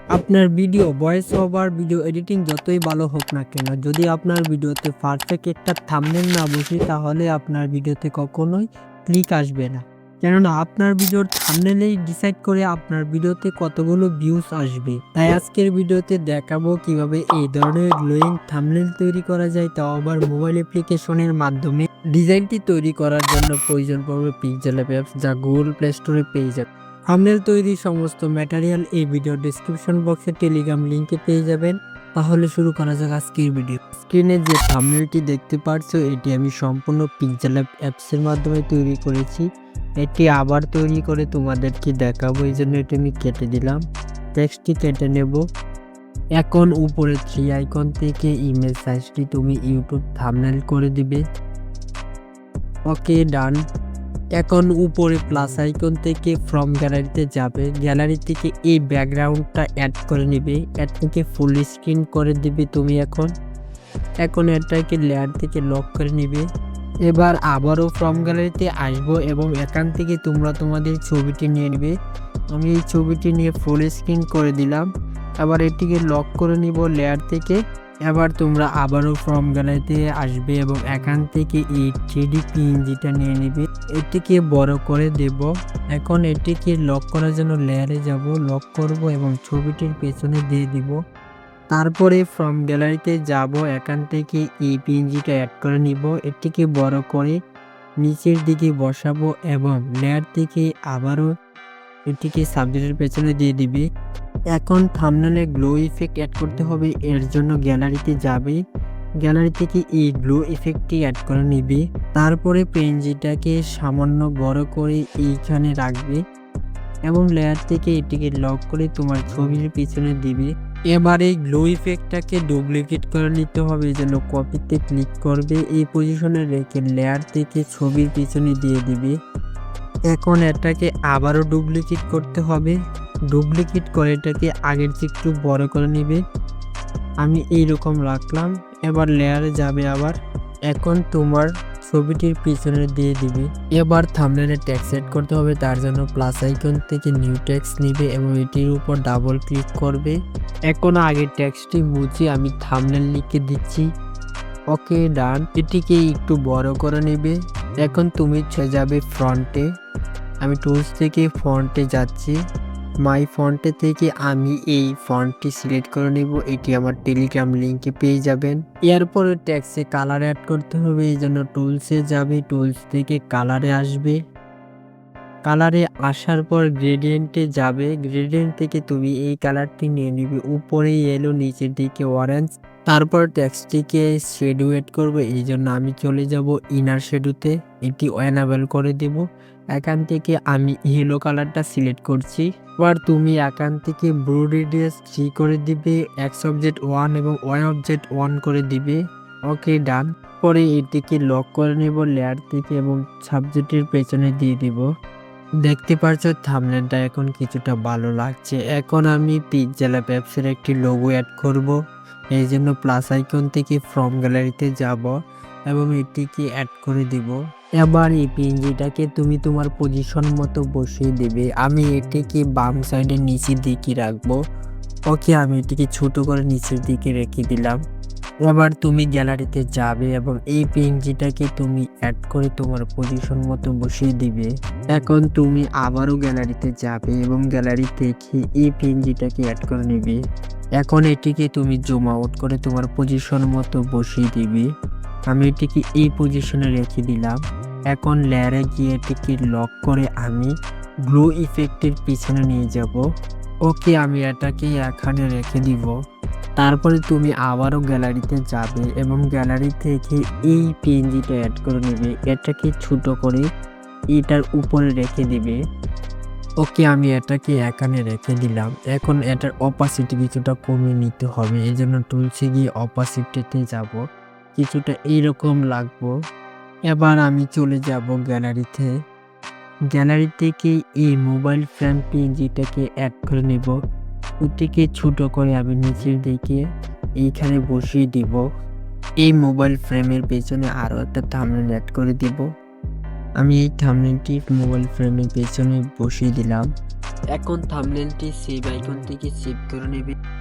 আপনার video voice over video editing যতই ভালো হোক না কেন, যদি আপনার ভিডিওতে পারফেক্ট একটা থাম্বনেল না বসে তাহলে আপনার ভিডিওতে কখনোই ক্লিক আসবে না। কেননা আপনার ভিডিওর থাম্বনেলেই ডিসাইড করে আপনার ভিডিওতে কতগুলো ভিউজ আসবে। তাই আজকের ভিডিওতে দেখাবো কিভাবে এই ধরনের গ্লোয়িং থাম্বনেল তৈরি করা যায়, তাও আবার মোবাইল অ্যাপ্লিকেশনের মাধ্যমে। ডিজাইনটি তৈরি করার জন্য প্রয়োজন পড়বে পিক্সেল অ্যাপস, যা গুগল প্লে স্টোরে পেয়ে যাবে। থাম্বনেল তৈরির সমস্ত ম্যাটেরিয়াল এই ভিডিও ডেসক্রিপশন বক্সে টেলিগ্রাম লিংকে পেয়ে যাবেন। তাহলে শুরু করা যাক আজকের ভিডিও। স্ক্রিনে যে থাম্বনেলটি দেখতে পারছো, এটি আমি সম্পূর্ণ পিক্সেল অ্যাপসের মাধ্যমে তৈরি করেছি। এটি আবার তৈরি করে তোমাদেরকে দেখাবো, এই জন্য এটি আমি কেটে দিলাম। টেক্সটটি কেটে নেব। এখন উপরে 3 আইকন থেকে ইমেজ সাইজটি তুমি ইউটিউব থাম্বনেল করে দিবে। ওকে, ডান। এখন উপরে প্লাস আইকন থেকে ফ্রম গ্যালারিতে যাবে। গ্যালারি থেকে এই ব্যাকগ্রাউন্ডটা অ্যাড করে নেবে। অ্যাড থেকে ফুল স্ক্রিন করে দিবে তুমি। এখন এটাকে লেয়ার থেকে লক করে নিবে। এবার আবারও ফ্রম গ্যালারিতে আসবো এবং এখান থেকে তোমরা তোমাদের ছবিটি নিয়ে নেবে। আমি এই ছবিটি নিয়ে ফুল স্ক্রিন করে দিলাম। আবার এটিকে লক করে নিব লেয়ার থেকে। এবার তোমরা আবারও ফ্রম গ্যালারিতে আসবে এবং এখান থেকে এই 3D পিএনজিটা নিয়ে নিবে। এটিকে বড় করে দেব। এখন এটিকে লক করার জন্য লেয়ারে যাব, লক করব এবং ছবিটির পেছনে দিয়ে দিব। তারপরে ফ্রম গ্যালারিতে যাব, এখান থেকে এই পিএনজিটা অ্যাড করে নিব। এটিকে বড় করে নিচের দিকে বসাবো এবং লেয়ার থেকে আবারও এটিকে সাবজেক্টের পেছনে দিয়ে দিবি। এখন থাম্বনেলে গ্লো ইফেক্ট অ্যাড করতে হবে। এর জন্য গ্যালারিতে যাবে, গ্যালারি থেকে এই গ্লো ইফেক্টটি অ্যাড করে নিবে। তারপরে পেনজিটাকে সামান্য বড় করে এইখানে রাখবে এবং লেয়ার থেকে এটিকে লক করে তোমার ছবির পিছনে দিবে। এবার এই গ্লো ইফেক্টটাকে ডুপ্লিকেট করে নিতে হবে, এই জন্য কপিতে ক্লিক করবে, এই পজিশনে রেখে লেয়ার থেকে ছবির পিছনে দিয়ে দিবে। এখন এটাকে আবারও ডুপ্লিকেট করতে হবে। ডুপ্লিকেট করে এটাকে আগের চেয়ে একটু বড় করে নিবে। আমি এইরকম রাখলাম। এবার লেয়ারে যাবে আবার। এখন তোমার ছবিটির পিছনে দিয়ে দিবে। এবার থাম্বনেলে টেক্সট সেট করতে হবে, তার জন্য প্লাস আইকন থেকে নিউ টেক্সট নিবে এবং এটির উপর ডাবল ক্লিক করবে। এখন আগের টেক্সটটি মুছে আমি থাম্বনেল লিখে দিচ্ছি। ওকে, ডান। এটিকে একটু বড় করে নেবে। এখন তুমি যাবে ফ্রন্টে। আমি টুলস থেকে ফন্টে যাচ্ছি। মাই ফন্টে থেকে আমি এই ফন্টটি সিলেক্ট করে নেব। এটি আমার টেলিগ্রাম লিংকে পেয়ে যাবেন। এরপরে টেক্সটে কালার অ্যাড করতে হবে, এই জন্য টুলসে যাবে, টুলস থেকে কালারে আসবে। কালারে আসার পর গ্রেডিয়েন্টে যাবে। গ্রেডিয়েন্ট থেকে তুমি এই কালারটি নিয়ে নিবে, উপরে ইয়েলো, নিচের দিকে অরেঞ্জ। তারপর টেক্সটটিকে শ্যাডো এড করবে, এই জন্য আমি চলে যাব ইনার শ্যাডোতে। এটি এনাবেল করে দেব। এখান থেকে আমি ইয়েলো কালারটা সিলেক্ট করছি। এবার তুমি এখান থেকে ব্লু রেডিয়াস 3 করে দিবে, এক্স অবজেক্ট 1 এবং ওয়াই অবজেক্ট 1 করে দিবে। ওকে, ডান। পরে এটিকে লক করে নেব লেয়ার থেকে এবং সাবজেক্টের পেছনে দিয়ে দিব। দেখতে পাচ্ছ থাম্বনেলটা এখন কিছুটা ভালো লাগছে। এখন আমি পিক্সেল অ্যাপসের একটি লোগো অ্যাড করব, এই জন্য প্লাস আইকন থেকে ফ্রম গ্যালারিতে যাব এবং এটিকে অ্যাড করে দিব। এবার এই পিএনজিটাকে তুমি তোমার পজিশন মতো বসিয়ে দেবে। আমি এটিকে বাম সাইডের নিচের দিকে রাখবো। ওকে, আমি এটিকে ছোট করে নিচের দিকে রেখে দিলাম। এবার তুমি গ্যালারিতে যাবে এবং এই পিএনজিটাকে তুমি অ্যাড করে তোমার পজিশন মতো বসিয়ে দিবে। এখন তুমি আবারও গ্যালারিতে যাবে এবং গ্যালারি থেকে এই পিএনজিটাকে অ্যাড করে নিবে। এখন এটিকে তুমি জুম আউট করে তোমার পজিশন মতো বসিয়ে দিবে। আমি এটিকে এই পজিশনে রেখে দিলাম। এখন লেয়ারে গিয়ে এটিকে লক করে আমি গ্লো ইফেক্টের পিছনে নিয়ে যাব। ওকে, আমি এটাকে এখানে রেখে দিব। তারপরে তুমি আবারও গ্যালারিতে যাবে এবং গ্যালারি থেকে এই পিএনজিটা অ্যাড করে নেবে। এটাকে ছোট করে এটার উপরে রেখে দিবে। ওকে, আমি এটাকে এখানে রেখে দিলাম। এখন এটার অপাসিটি কিছুটা কমিয়ে নিতে হবে, এই জন্য টুলসে গিয়ে অপাসিটিতে যাব। কিছুটা এইরকম লাগবো। এবার আমি চলে যাব গ্যালারিতে। গ্যালারি থেকে এই মোবাইল ফ্রেম পিএনজিটাকে অ্যাড করে নেব। ওটিকে ছোট করে আমি নিচের দিকে এইখানে বসিয়ে দিব। এই মোবাইল ফ্রেমের পেছনে আরও একটা থাম্বনেল অ্যাড করে দিব। আমি এই থাম্বনেলটি মোবাইল ফ্রেমের পেছনে বসিয়ে দিলাম। এখন থাম্বনেলটি সেভ আইকন থেকে সেভ করে নেবেন।